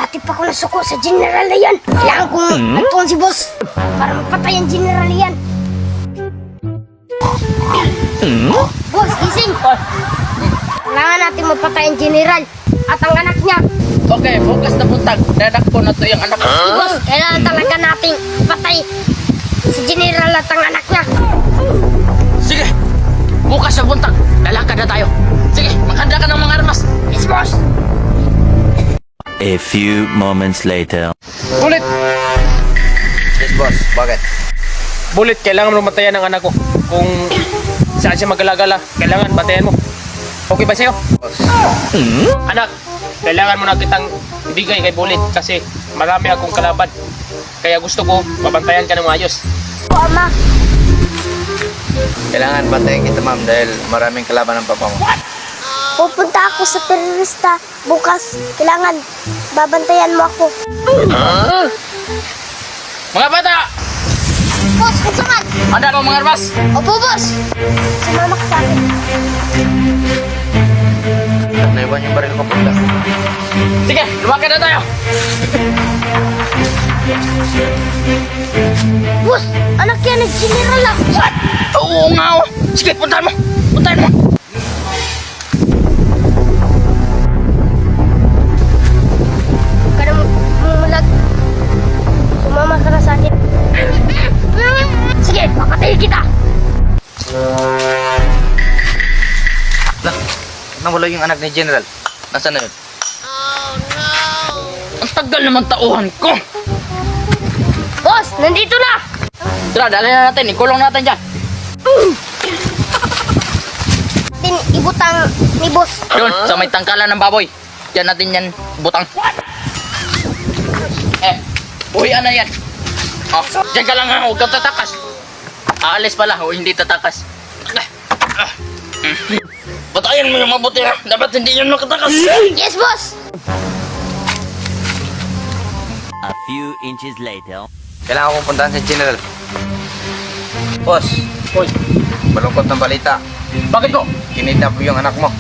Pati pa ko nasuko sa general na yan. Kailangan kong antuan si boss para mapatay ang general na yan. Boss, gising! Kailangan natin mapatay ang general at ang anak niya. Okay, bukas na buntag. Dadak ko na to yung anak ko. Boss, kailangan talaga nating patay si general at ang anak niya. Sige, bukas na buntag. Lalakad na tayo. Sige, maghanda ka ng mga armas. Yes, boss! A few moments later. Bulit! Yes, boss. Bakit? Bulit, kailangan mo matayan ng anak ko. Kung saan siya maggalagala, kailangan batayan mo. Okay ba sa'yo? Boss. Anak, kailangan mo na kitang ibigay kay Bulit kasi marami akong kalaban. Kaya gusto ko, mabantayan ka ng maayos. O, ama. Kailangan bantayan kita, ma'am, dahil maraming kalaban ng papa mo. Pupunta ako sa terorista bukas. Kailangan babantayan mo ako. Mga bata! Boss, kusungan! Handa mo mga armas! Opo, boss! Sumama ka sa akin. At naiwan yung baril ko punta. Sige, lumakad na tayo! Boss, anak yan ng general ah. What? Oo nga oh! Sige, puntahan mo! Puntahan mo! Huwag ka na mumulag. Sumama ka na sa akin. Sige, papatayin kita. Nawala yung anak ni General. Nasaan na yun? Ang tagal naman tauhan ko! Boss, nandito na. Tara, dali na natin. Ikulong natin dyan. Din ibutang ni boss. Yun, sa may tangkalan ng baboy. Diyan natin yan butang. Buhian na yan. Oh, diyan ka lang ha, huwag kang tatakas. Aalis pala, o hindi tatakas. Batayan mo yung mabuti ha. Dapat hindi yan makatakas. Yes, boss. A few inches later. Kailangan kong puntahan si General. Boss, Hoy, malungkot ng balita. bakit ko? Kinidnap yung anak mo.